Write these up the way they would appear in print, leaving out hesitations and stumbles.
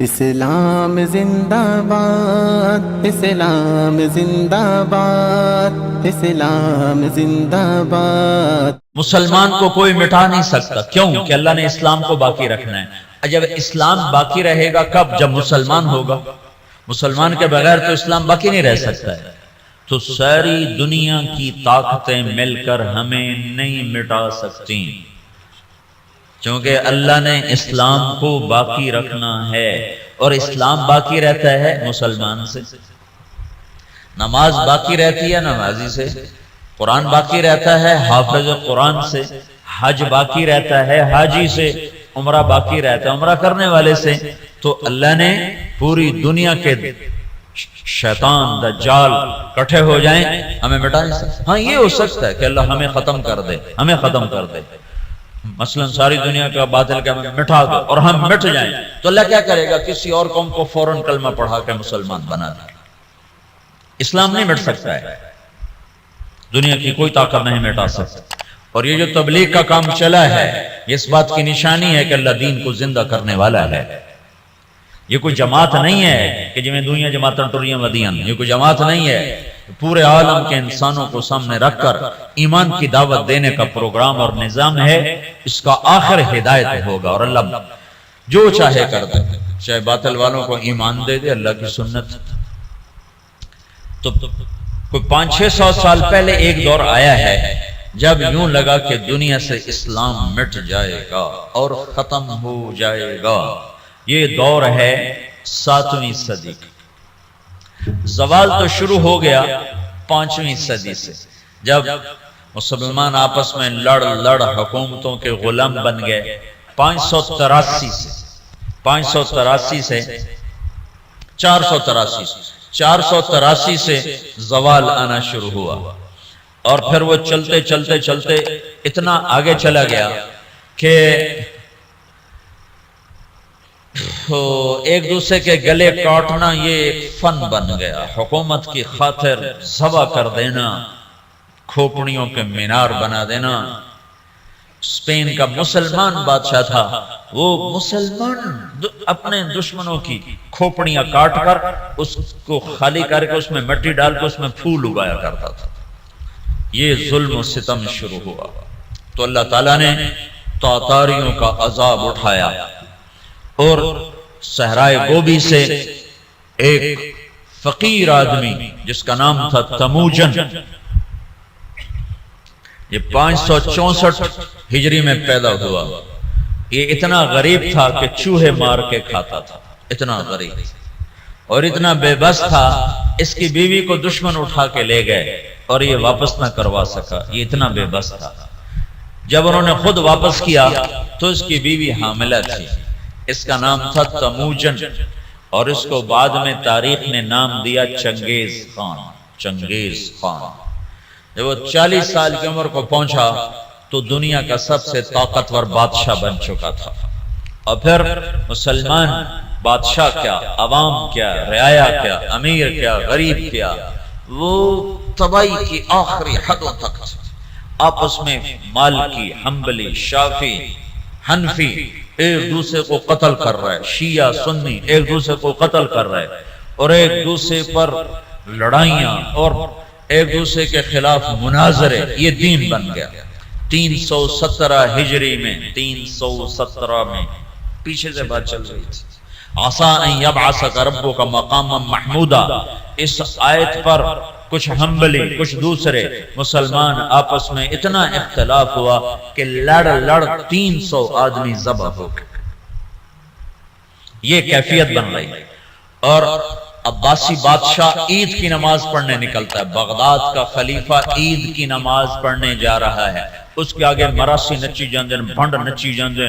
اسلام زندہ باد، اسلام زندہ باد، اسلام زندہ باد۔ مسلمان کو کوئی مٹا نہیں سکتا، کیوں کہ اللہ نے اسلام کو باقی رکھنا ہے۔ جب اسلام باقی رہے گا کب؟ جب مسلمان ہوگا۔ مسلمان کے بغیر تو اسلام باقی نہیں رہ سکتا ہے۔ تو ساری دنیا کی طاقتیں مل کر ہمیں نہیں مٹا سکتی، چونکہ اللہ نے اسلام کو باقی رکھنا ہے، اور اسلام باقی رہتا ہے مسلمان سے۔ نماز باقی رہتی ہے نمازی سے، قرآن باقی رہتا ہے حافظ قرآن سے، حج باقی رہتا ہے حاجی سے، عمرہ باقی رہتا ہے عمرہ کرنے والے سے۔ تو اللہ نے پوری دنیا کے شیطان دجال کٹھے ہو جائیں، ہمیں مٹا نہیں سکتے۔ ہاں یہ ہو سکتا ہے کہ اللہ ہمیں ختم کر دے، ہمیں ختم کر دے، مثلا ساری دنیا کا باطل کا مٹا دو اور ہم مٹ جائیں، تو اللہ کیا کرے گا؟ کسی اور قوم کو فوراً کلمہ پڑھا کے مسلمان بنا دے گا۔ اسلام نہیں مٹ سکتا ہے، دنیا کی کوئی طاقت نہیں مٹا سکتی۔ اور یہ جو تبلیغ کا کام چلا ہے، یہ اس بات کی نشانی ہے کہ اللہ دین کو زندہ کرنے والا ہے۔ یہ کوئی جماعت نہیں ہے کہ جمیں دنیا جماعتیں ٹریاں ودیاں، یہ کوئی جماعت نہیں ہے۔ پورے عالم کے انسانوں کو سامنے رکھ کر ایمان کی دعوت دینے کا پروگرام اور نظام ہے۔ اس کا آخر ہدایت ہوگا، اور اللہ جو چاہے کر دے، چاہے باطل والوں کو ایمان دے دے، اللہ کی سنت۔ تو کوئی 500-600 سال پہلے ایک دور آیا ہے جب یوں لگا کہ دنیا سے اسلام مٹ جائے گا اور ختم ہو جائے گا۔ یہ دور ہے 7ویں صدی کا۔ زوال تو شروع ہو گیا 5ویں صدی سے، جب مسلمان آپس میں لڑ حکومتوں کے غلام بن گئے۔ 583 سے 483 سے زوال آنا شروع ہوا، اور پھر وہ چلتے چلتے اتنا آگے چلا گیا کہ ایک دوسرے کے گلے کاٹنا یہ ایک فن بن گیا۔ حکومت کی خاطر ذبح کر دینا، کھوپڑیوں کے مینار بنا دینا۔ اسپین کا مسلمان بادشاہ تھا، وہ مسلمان اپنے دشمنوں کی کھوپڑیاں کاٹ کر اس کو خالی کر کے اس میں مٹی ڈال کے اس میں پھول اگایا کرتا تھا۔ یہ ظلم و ستم شروع ہوا، تو اللہ تعالیٰ نے تاتاریوں کا عذاب اٹھایا، اور صحرائے گوبی سے ایک فقیر آدمی جس کا نام تھا تموجن، یہ 564 ہجری میں پیدا ہوا۔ یہ اتنا غریب تھا کہ چوہے مار کے کھاتا تھا، اتنا غریب اور اتنا بے بس تھا، اس کی بیوی کو دشمن اٹھا کے لے گئے اور یہ واپس نہ کروا سکا، یہ اتنا بے بس تھا۔ جب انہوں نے خود واپس کیا تو اس کی بیوی حاملہ تھی، اس کا نام تھا تموجن، اور اس کو بعد میں تاریخ نے نام دیا چنگیز خان۔ چنگیز خان جب وہ 40 سال کی عمر کو پہنچا تو دنیا کا سب سے طاقتور بادشاہ بن چکا تھا۔ اور پھر مسلمان بادشاہ کیا، عوام کیا، رعایا کیا، امیر کیا، غریب کیا، وہ تباہی کی آخری حدوں تک آپس میں مالکی، حنبلی، شافعی، حنفی ایک دوسرے کو قتل کر رہے، شیعہ سنی ایک دوسرے کو قتل کر رہے، اور ایک دوسرے پر لڑائیاں اور ایک دوسرے کے خلاف مناظرے، یہ دین بن گیا۔ 317 ہجری میں، 317 میں پیچھے سے بات چل رہی تھی، عسیٰ ان یبعثک ربک مقاما محمودا۔ اس آیت پر کچھ حنبلی کچھ دوسرے مسلمان آپس میں اتنا اختلاف ہوا کہ لڑ 300 آدمی ذبح ہو گئے۔ یہ کیفیت بن رہی ہے۔ اور عباسی بادشاہ عید کی نماز پڑھنے نکلتا ہے، بغداد کا خلیفہ عید کی نماز پڑھنے جا رہا ہے، اس کے آگے مراسی نچی جاندے، بھنڈ نچی جاندے،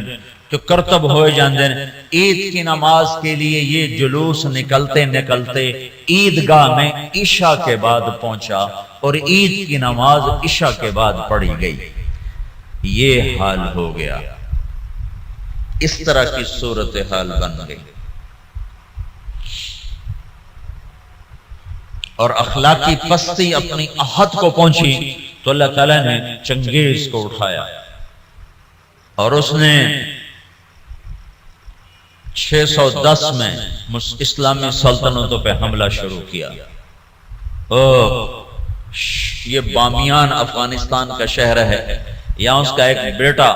تو کرتب ہوئے جاندے۔ عید کی نماز کے لیے یہ جلوس نکلتے عیدگاہ میں عشاء کے بعد پہنچا، اور عید کی نماز عشاء کے بعد پڑھی گئی۔ یہ حال ہو گیا، اس طرح کی صورتحال بن گئی، اور اخلاقی پستی اپنی حد کو پہنچی تو اللہ تعالیٰ نے چنگیز کو اٹھایا، اور اس نے 610 میں اسلامی سلطنتوں پہ حملہ شروع کیا۔ یہ بامیان افغانستان کا شہر ہے، یہاں اس کا ایک بیٹا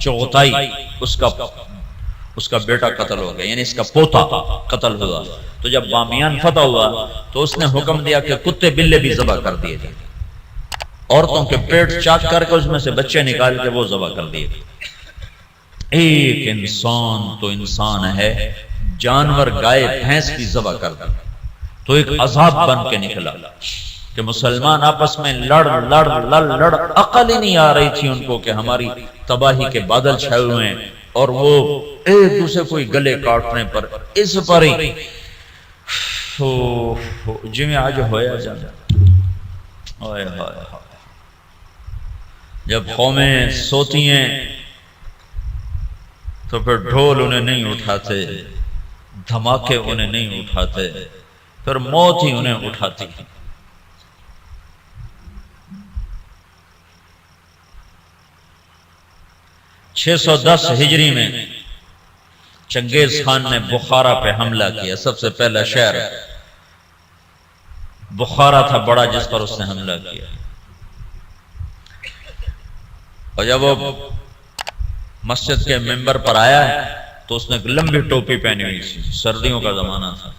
چغتائی، اس کا بیٹا قتل ہو گیا، یعنی اس کا پوتا قتل ہوا۔ تو جب بامیان فتح ہوا تو اس نے حکم دیا کہ کتے بلے بھی ذبح کر دیے جائیں، عورتوں کے پیٹ چاک کر کے اس میں سے بچے نکال کے وہ ذبح کر دیے۔ ایک انسان تو انسان ہے، جانور گائے بھینس بھی ذبح کر دی، تو ایک عذاب بن کے نکلا کہ مسلمان آپس میں لڑ عقل ہی نہیں آ رہی تھی ان کو کہ ہماری تباہی کے بادل چھائے ہوئے ہیں، اور وہ ایک دوسرے کو گلے کاٹنے پر اس پر ہی جی میں آج ہویا جانا۔ جب قومیں سوتی ہیں تو پھر ڈھول انہیں نہیں اٹھاتے، دھماکے انہیں نہیں اٹھاتے، پھر موت ہی انہیں اٹھاتی۔ 610 ہجری میں چنگیز خان نے بخارا پہ حملہ کیا۔ سب سے پہلا شہر بخارا تھا بڑا جس پر اس نے حملہ کیا، اور جب وہ مسجد کے ممبر پر آیا تو اس نے ایک لمبی ٹوپی پہنی ہوئی تھی، سردیوں کا زمانہ تھا،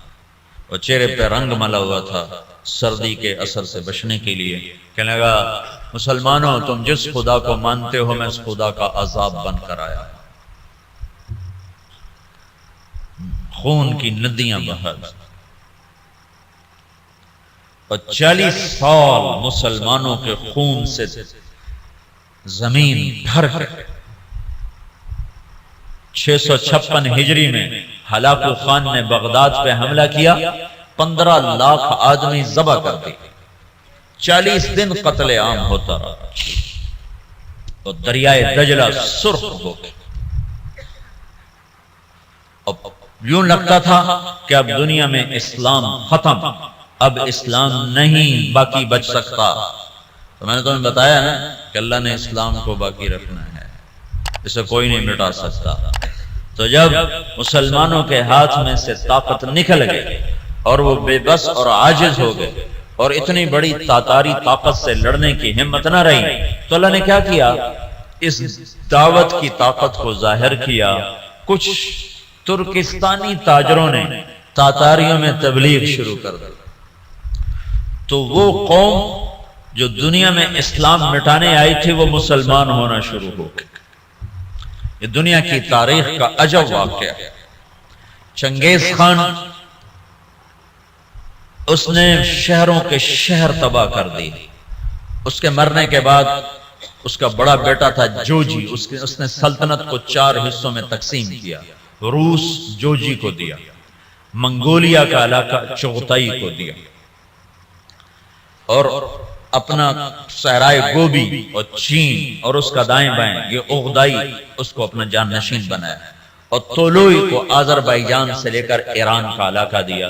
اور چہرے پہ رنگ ملا ہوا تھا سردی کے اثر سے بچنے کے لیے۔ کہنے لگا مسلمانوں تم جس خدا کو مانتے ہو میں اس خدا کا عذاب بن کر آیا، خون کی ندیاں بہا، اور 40 سال مسلمانوں کے خون سے زمین بھر کر 656 ہجری میں ہلاکو خان نے بغداد پہ حملہ کیا، 15 لاکھ آدمی ذبح کر دی، 40 دن قتل عام ہوتا رہا، اور دریائے دجلہ سرخ ہو گیا۔ اب یوں لگتا تھا کہ اب دنیا میں اسلام ختم، اب اسلام نہیں باقی بچ سکتا۔ تو میں نے تمہیں بتایا نا کہ اللہ نے اسلام کو باقی رکھنا ہے، اسے کوئی نہیں مٹا سکتا۔ تو جب مسلمانوں کے ہاتھ میں سے طاقت نکل گئی اور وہ بے بس اور عاجز ہو گئے، اور اتنی بڑی تاتاری طاقت سے لڑنے کی ہمت نہ رہی، تو اللہ نے کیا کیا؟ اس دعوت کی طاقت کو ظاہر کیا۔ کچھ ترکستانی تاجروں نے تاتاریوں میں تبلیغ شروع کر دی، تو وہ قوم جو دنیا میں اسلام مٹانے آئی تھی وہ مسلمان ہونا شروع ہو گئی۔ یہ دنیا کی تاریخ کا عجب واقعہ ہے۔ چنگیز خان اس نے شہروں کے شہر تباہ کر دی۔ اس کے مرنے کے بعد اس کا بڑا بیٹا تھا جوجی، اس نے سلطنت کو 4 حصوں میں تقسیم کیا۔ روس جوجی کو دیا، منگولیا کا علاقہ چغتائی کو دیا، اور اپنا صحرائے گوبی اور چین اور اس کا دائیں بائیں یہ اغدائی اس کو اپنا جان نشین بنایا، اور طولوئی کو آذربائیجان سے لے کر ایران کا علاقہ دیا۔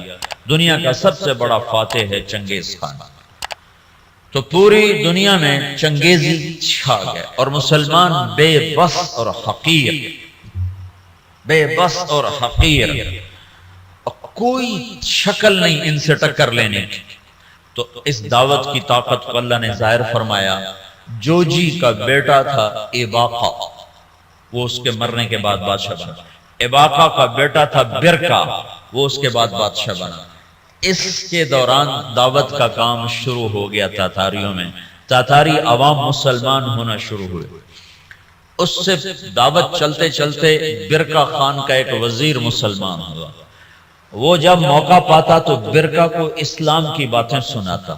دنیا کا سب سے بڑا فاتح ہے چنگیز خان۔ تو پوری دنیا میں چنگیزی چھا گئے، اور مسلمان بے بس اور حقیر، بے بس اور حقیر، کوئی شکل نہیں ان سے ٹکر لینے کی۔ تو اس دعوت کی طاقت کو اللہ نے ظاہر فرمایا۔ جوجی کا بیٹا تھا ایباقا، وہ اس کے مرنے کے بعد بادشاہ بنا۔ ایباقا کا بیٹا تھا برکا، وہ اس کے بعد بادشاہ بنا۔ اس کے دوران دعوت کا کام شروع ہو گیا تاتاریوں میں، تاتاری عوام مسلمان ہونا شروع ہوئے۔ اس سے دعوت چلتے چلتے برکا خان کا ایک وزیر مسلمان ہوا۔ وہ جب موقع پاتا تو برکا کو اسلام کی باتیں سناتا،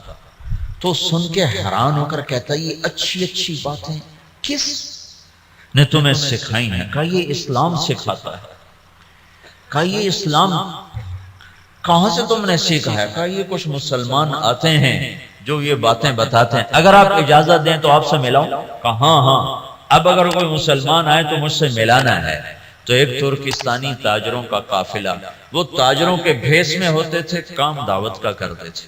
تو سن کے حیران ہو کر کہتا یہ اچھی اچھی باتیں کس نے تمہیں سکھائی ہیں؟ کہا یہ اسلام سکھاتا ہے۔ کہا یہ اسلام کہاں سے تم نے سیکھا ہے؟ کہا یہ کچھ مسلمان آتے ہیں جو یہ باتیں بتاتے ہیں، اگر آپ اجازت دیں تو آپ سے ملاؤں؟ کہا ہاں ہاں، اب اگر کوئی مسلمان آئے تو مجھ سے ملانا ہے۔ تو ایک ترکستانی تاجروں کا قافلہ، وہ تاجروں کے بھیس میں ہوتے تھے، کام دعوت کا کرتے تھے۔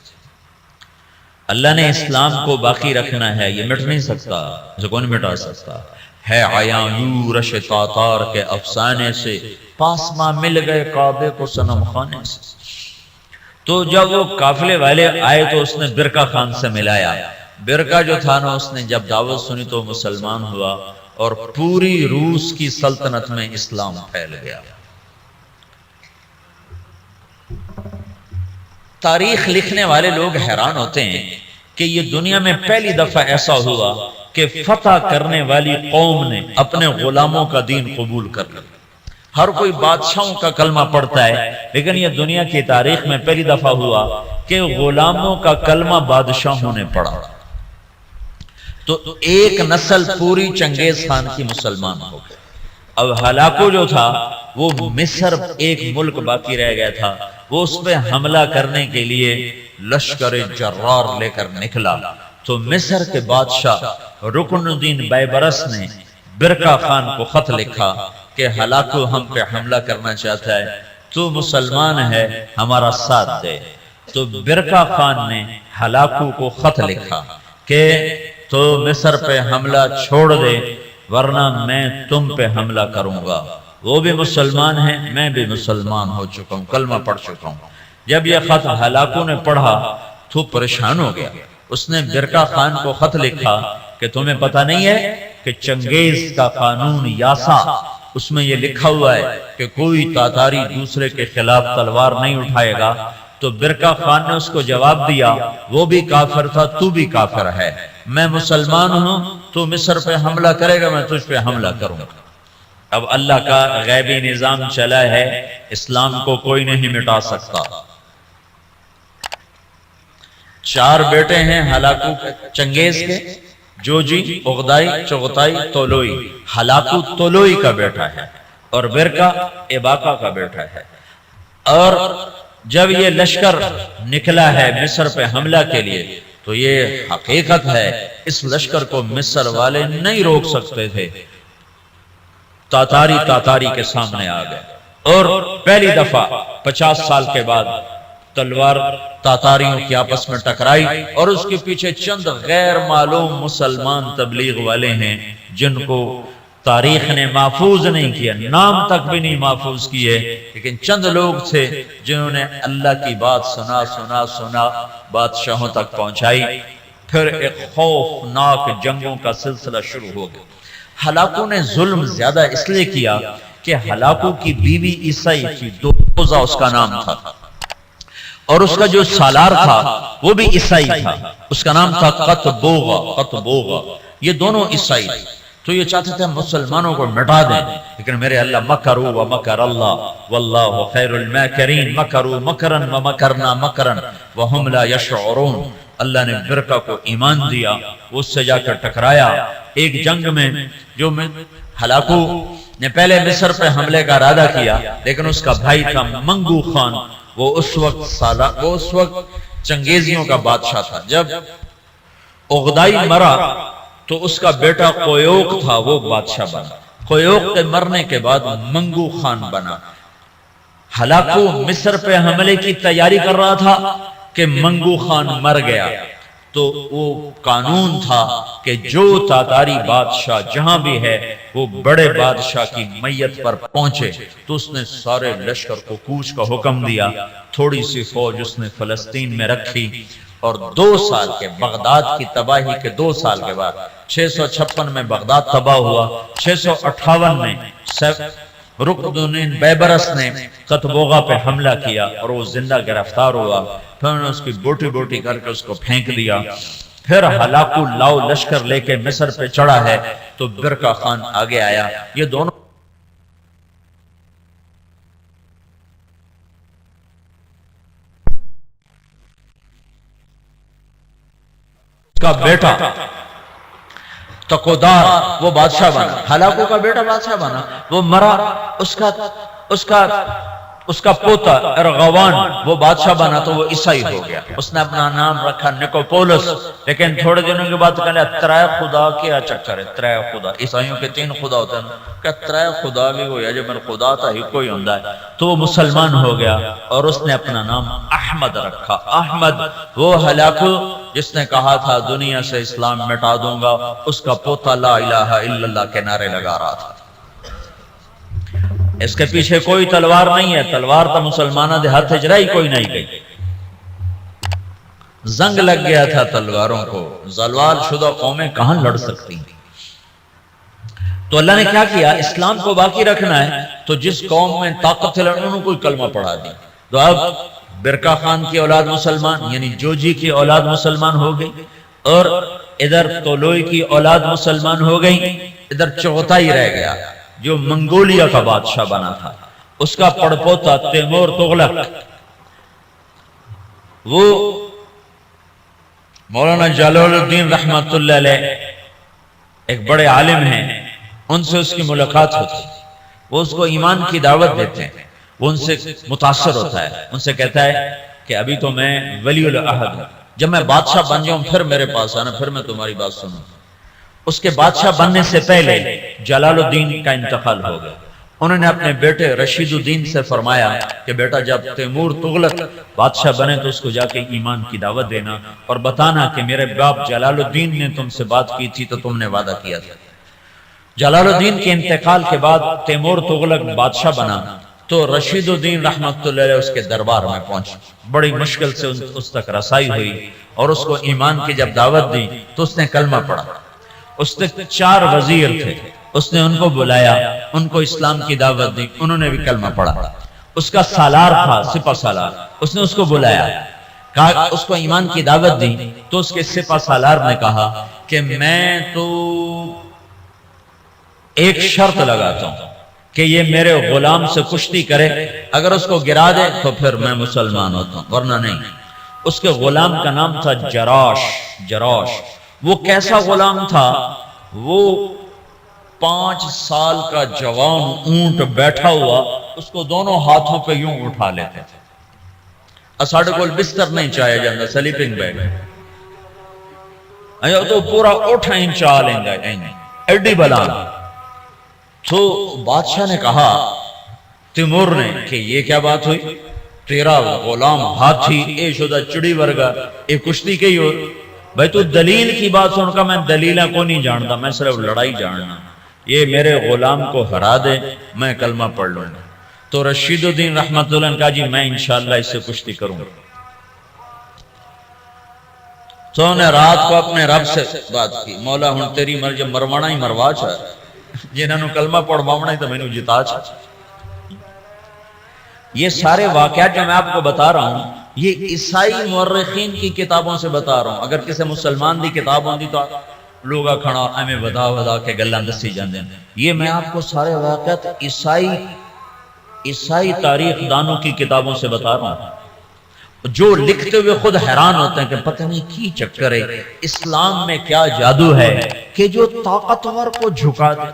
اللہ نے اسلام کو باقی رکھنا ہے، یہ مٹ نہیں سکتا، اسے کون مٹا سکتا۔ ہے عیاں یورش تاتار کے افسانے سے، پاسماں مل گئے کعبے کو صنم خانے سے۔ تو جب وہ قافلے والے آئے تو اس نے برقع خان سے ملایا۔ برقع جو تھا نا، اس نے جب دعوت سنی تو مسلمان ہوا اور پوری روس کی سلطنت میں اسلام پھیل گیا۔ تاریخ لکھنے والے لوگ حیران ہوتے ہیں کہ یہ دنیا میں پہلی دفعہ ایسا ہوا کہ فتح کرنے والی قوم نے اپنے غلاموں کا دین قبول کر لیا۔ ہر کوئی بادشاہوں کا کلمہ پڑھتا ہے، لیکن یہ دنیا کی تاریخ میں پہلی دفعہ ہوا کہ غلاموں کا کلمہ بادشاہوں نے پڑھا۔ تو ایک نسل پوری چنگیز خان کی مسلمان ہو گئی۔ اب ہلاکو جو تھا وہ مصر ایک ملک باقی رہ گیا تھا، وہ اس پہ حملہ کرنے کے لیے لشکر جرار لے کر نکلا۔ تو مصر کے بادشاہ رکن الدین بیبرس نے برقع خان کو خط لکھا کہ ہلاکو ہم پہ حملہ کرنا چاہتا ہے، تو مسلمان ہے ہمارا ساتھ دے۔ تو برقع خان نے ہلاکو کو خط لکھا کہ تو مصر پہ حملہ چھوڑ دے ورنہ میں تم پہ حملہ کروں گا۔ وہ بھی مسلمان ہیں، میں بھی مسلمان ہو چکا ہوں، کلمہ پڑھ چکا ہوں۔ جب یہ خط ہلاکو نے پڑھا تو پریشان ہو گیا۔ اس نے برقع خان کو خط لکھا کہ تمہیں پتہ نہیں ہے کہ چنگیز کا قانون یاسا، اس میں یہ لکھا ہوا ہے کہ کوئی تاتاری دوسرے کے خلاف تلوار نہیں اٹھائے گا۔ تو برقع خان نے اس کو جواب دیا، وہ بھی کافر تھا، تو بھی کافر ہے، میں مسلمان ہوں، تو مصر پہ حملہ کرے گا، میں تجھ پہ حملہ کروں گا۔ اب اللہ کا غیبی نظام چلا ہے، اسلام کو کوئی نہیں مٹا سکتا۔ 4 بیٹے ہیں ہلاکو چنگیز کے، جوجی، اغدائی، چغتائی، طولوئی۔ ہلاکو طولوئی کا بیٹا ہے اور برقع اباقہ کا بیٹا ہے۔ اور جب یہ لشکر نکلا ہے مصر پہ حملہ کے لیے تو یہ حقیقت ہے اس لشکر کو مصر والے نہیں روک سکتے تھے۔ تاتاری کے سامنے آ گئے اور پہلی دفعہ 50 سال کے بعد تلوار تاتاریوں کی آپس میں ٹکرائی، اور اس کے پیچھے چند غیر معلوم مسلمان تبلیغ والے ہیں جن کو تاریخ نے محفوظ نہیں کیا، نام تک بھی نہیں محفوظ کیے، لیکن چند لوگ تھے جنہوں نے اللہ کی بات سنا بادشاہوں تک پہنچائی۔ پھر ایک خوفناک جنگوں کا سلسلہ شروع ہو گیا۔ ہلاکو نے ظلم زیادہ اس لیے کیا کہ ہلاکو کی بیوی عیسائی تھی، دوزہ اس کا نام تھا، اور اس کا جو سالار تھا وہ بھی عیسائی تھا، اس کا نام تھا قطبوغا۔ یہ دونوں عیسائی تھے۔ تو یہ چاہتے تھے مسلمانوں کو مٹا دیں، لیکن میرے اللہ مکروا ومکر اللہ واللہ خیر الماکرین، مکروا مکرا ومکرنا مکرا وہم لا یشعرون۔ اللہ نے برقع کو ایمان دیا، اس سے جا کر ٹکرایا ایک جنگ میں، جو ہلاکو نے پہلے مصر پہ حملے کا ارادہ کیا، لیکن اس کا بھائی تھا منگو خان، وہ اس وقت چنگیزیوں کا بادشاہ تھا۔ جب اغدائی مرا تو اس کا بیٹا قیوق تھا، وہ بادشاہ بنا۔ قیوق کے مرنے کے بعد منگو خان بنا۔ ہلاکو مصر پہ حملے کی تیاری کر رہا تھا کہ منگو خان مر گیا، تو وہ قانون تھا کہ جو تاتاری بادشاہ جہاں بھی ہے وہ بڑے بادشاہ کی میت پر پہنچے، تو اس نے سارے لشکر کو کوچ کا حکم دیا۔ تھوڑی سی فوج اس نے فلسطین میں رکھی، اور 2 سال کے بغداد کی تباہی کے 2 سال کے بعد 656 میں بغداد تباہ ہوا۔ 658 میں رکن الدین بیبرس نے قطبوغا پہ حملہ کیا اور وہ زندہ گرفتار ہوا۔ پھر انہوں نے اس کی بوٹی بوٹی کر کے اس کو پھینک دیا۔ پھر ہلاکو لاؤ لشکر لے کے مصر پہ چڑھا ہے تو برقع خان آگے آیا۔ یہ دونوں کا بیٹا تقودار وہ بادشاہ بنا، ہلاکو کا بیٹا بادشاہ بنا، وہ مرا۔ اس کا پوتا ارغوان وہ بادشاہ بنا تو وہ عیسائی ہو گیا۔ اس نے اپنا نام رکھا نکوپولس، لیکن تھوڑے دنوں کے بعد کہنے ترائے خدا کیا چکر ہے، ترائے خدا، عیسائیوں کے 3 خدا ہوتے ہیں، کہ ترائے خدا بھی ہویا جو میرا خدا تھا ہی کوئی ہوندا ہے۔ تو وہ مسلمان ہو گیا اور اس نے اپنا نام احمد رکھا۔ احمد وہ ہلاکو جس نے کہا تھا دنیا سے اسلام مٹا دوں گا، اس کا پوتا لا الہ الا اللہ کے نعرے لگا رہا تھا۔ اس کے پیچھے کوئی تلوار نہیں ہے، تلوار تو مسلمانہ دے ہاتھ اجرائی کوئی نہیں گئی، زنگ لگ گیا تھا تلواروں کو، زوال شدہ قومیں کہاں لڑ سکتی ہیں؟ تو اللہ نے کیا کیا؟ اسلام کو باقی رکھنا ہے تو جس قوم میں طاقت ہے انہوں کو کلمہ پڑھا دی، تو اب برکا خان کی اولاد مسلمان یعنی جوجی کی اولاد مسلمان ہو گئی، اور ادھر طولوئی کی اولاد مسلمان ہو گئی، ادھر چغتائی رہ گیا جو منگولیا کا بادشاہ بنا تھا، اس کا پڑپوتا تیمور تغلق، وہ مولانا جلال الدین رحمت اللہ علیہ ایک بڑے عالم ہیں، ان سے اس کی ملاقات ہوتی، وہ اس کو ایمان کی دعوت دیتے ہیں، وہ ان سے متاثر ہوتا ہے، ان سے کہتا ہے کہ ابھی تو میں ولی العہد ہوں، جب میں بادشاہ بن جاؤں پھر میرے پاس آنا، پھر میں تمہاری بات سنوں۔ اس کے بادشاہ بننے سے پہلے جلال الدین کا انتقال ہو گیا، انہوں نے اپنے بیٹے رشید الدین سے فرمایا کہ بیٹا جب تیمور تغلق بادشاہ بنے تو اس کو جا کے ایمان کی دعوت دینا اور بتانا کہ میرے باپ جلال الدین نے تم سے بات کی تھی تو تم نے وعدہ کیا تھا۔ جلال الدین کے انتقال کے بعد تیمور تغلق بادشاہ بنا تو رشید الدین رحمت اللہ علیہ اس کے دربار میں پہنچ، بڑی مشکل سے اس تک رسائی ہوئی اور اس کو ایمان کی جب دعوت دی تو اس نے کلمہ پڑھا۔ اس نے 4 وزیر تھے، اس نے ان کو بلایا، ان کو اسلام کی دعوت دی، انہوں نے بھی کلمہ پڑھا۔ اس کا سالار تھا سپہ سالار، اس نے اس کو بلایا، کہا اس کو ایمان کی دعوت دی، تو اس کے سپہ سالار نے کہا کہ میں تو ایک شرط لگاتا ہوں کہ یہ میرے غلام سے کشتی کرے، اگر اس کو گرا دے تو پھر میں مسلمان ہوتا ہوں ورنہ نہیں۔ اس کے غلام کا نام تھا جراش۔ وہ کیسا غلام تھا؟ وہ 5 سال کا جوان اونٹ بیٹھا ہوا اس کو دونوں ہاتھوں پہ یوں اٹھا لیتے تھے، اساڑے کو بستر نہیں چاہیا جاندہ سلیپنگ بیگ تو پورا اٹھا ان چاہ لیں گا ایڈی بلان۔ تو بادشاہ نے کہا تیمور نے کہ یہ کیا بات ہوئی، تیرا غلام ہاتھی اے شدہ چڑی ورگا اے کشتی کی ہو، بھائی تو دلیل کی بات سن کا، میں دلیلہ کو نہیں جانتا، میں صرف لڑائی جاننا، یہ میرے غلام کو ہرا دے میں کلمہ پڑھ لوں گا۔ تو رشید الدین رحمت اللہ نے کہا جی میں انشاءاللہ اس سے کشتی کروں گا۔ تو انہوں نے رات کو اپنے رب سے بات کی، مولا ہن تیری مرضی مروانا ہی مروا چھا، جنہوں کلمہ پڑھوانا ہی تو میں نے جتا چھا۔ یہ سارے واقعات جو میں آپ کو بتا رہا ہوں یہ عیسائی مورخین کی کتابوں سے بتا رہا ہوں، اگر کسی مسلمان دی کتاب ہوندی تو لوگا کھڑا ہمیں ودا کے گلان دسی جاندے ہیں۔ یہ میں آپ کو سارے واقعات عیسائی تاریخ دانوں کی کتابوں سے بتا رہا ہوں، جو لکھتے ہوئے خود حیران ہوتے ہیں کہ پتہ نہیں کی چکر ہے، اسلام میں کیا جادو ہے کہ جو طاقتور کو جھکا دے۔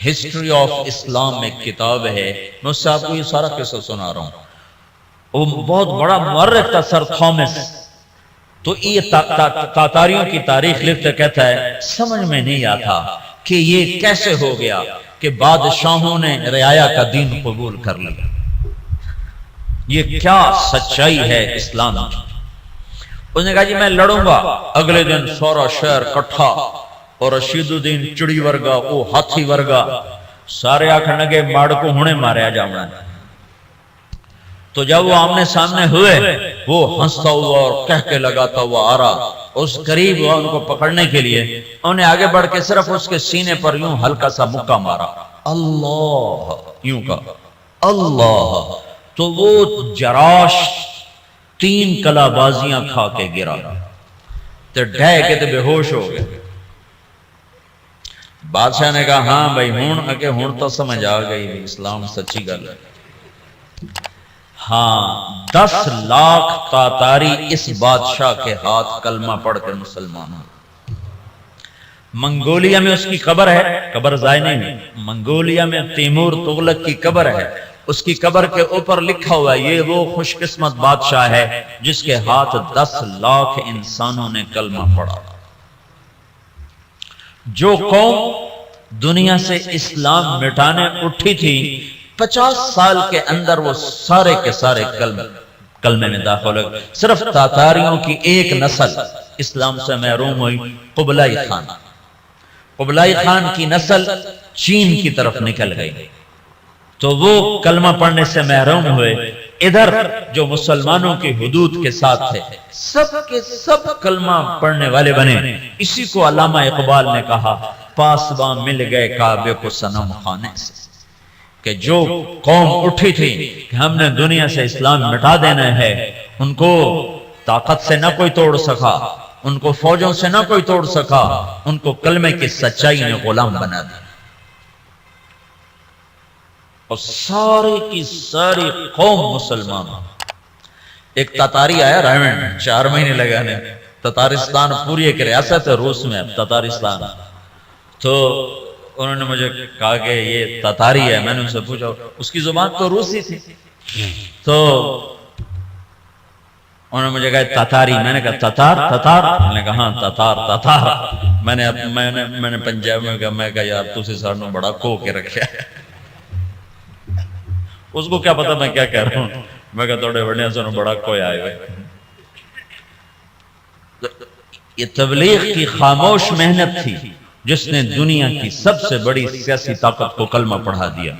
ہسٹری آف اسلام میں کتاب ہے، میں اس سے آپ کو یہ سارا قصہ سنا رہا ہوں۔ وہ بہت بڑا مورخ تھا سر تھامس، تو یہ تاتاریوں کی تاریخ لکھتے کہتا ہے سمجھ میں نہیں آتا کہ یہ کیسے ہو گیا کہ بادشاہوں نے رعایا کا دین قبول کر لیا، یہ کیا سچائی ہے اسلام کی۔ اس نے کہا جی میں لڑوں گا۔ اگلے دن سورا شہر کٹھا اور رشید الدین چڑی ورگا وہ ہاتھی ورگا سارے آکھن لگے ماڑ کو ہونے ماریا جاؤں۔ تو جب وہ آمنے سامنے ہوئے وہ ہنستا ہوا اور کہہ کے لگاتا ہوا آ رہا، اس قریب ہوا ان کو پکڑنے کے لیے، انہوں نے آگے بڑھ کے صرف اس کے سینے پر یوں ہلکا سا مکہ مارا، اللہ یوں کہا اللہ، تو وہ جراش 3 کلا بازیاں کھا کے گرا، تو ڈھے کے تو بے ہوش ہو گئے۔ بادشاہ نے کہا ہاں بھائی ہون تو سمجھ آ گئی اسلام سچی گل ہے۔ ہاں 10 لاکھ تاتاری اس بادشاہ کے ہاتھ کلمہ پڑھ کر مسلمان ہوں۔ منگولیا میں اس کی قبر ہے، قبر ضائع نہیں ہے، منگولیا میں تیمور تغلق کی قبر ہے، اس کی قبر کے اوپر لکھا ہوا ہے یہ وہ خوش قسمت بادشاہ ہے جس کے ہاتھ 10 لاکھ انسانوں نے کلمہ پڑھا۔ جو قوم دنیا سے اسلام مٹانے اٹھی تھی 50 سال کے اندر وہ سارے کے سارے کلمے میں داخل ہو گئے۔ صرف تاتاریوں کی ایک نسل اسلام سے محروم ہوئی، قبلائی خان۔ قبلائی خان کی نسل چین کی طرف نکل گئی تو وہ کلمہ پڑھنے سے محروم ہوئے۔ ادھر جو مسلمانوں کی حدود کے ساتھ تھے سب کے سب کلمہ پڑھنے والے بنے۔ اسی کو علامہ اقبال نے کہا پاسباں مل گئے کعبے کو صنم خانے سے، کہ جو قوم اٹھی تھی کہ ہم نے دنیا سے اسلام مٹا دینا ہے، ان کو طاقت سے نہ کوئی توڑ سکا، ان کو فوجوں سے نہ کوئی توڑ سکا، ان کو کلمے کی سچائی نے غلام بنا دیا۔ اور ساری کی ساری قوم مسلمان۔ ایک تاتاری آیا رائمنڈ 4 مہینے لگانے، تتارستان پوری ایک ریاست ہے روس میں، تتارستان۔ تو انہوں نے مجھے کہا کہ یہ تاتاری ہے، میں نے ان سے پوچھا، اس کی زبان تو روسی تھی، تو انہوں نے مجھے کہا تاتاری، میں نے کہا تتار تتار، میں نے کہا ہاں تتار تتار۔ میں نے پنجاب میں کہا، میں کہا یار تسی سانوں بڑا کھو کے رکھا ہے۔ اس کو کیا پتا میں کیا کہہ رہا ہوں، میں کہا توڑے بڑھنے سے بڑا کوئی آئے ہوئے۔ یہ تبلیغ کی خاموش محنت تھی جس نے دنیا کی سب سے بڑی سیاسی طاقت کو کلمہ پڑھا دیا۔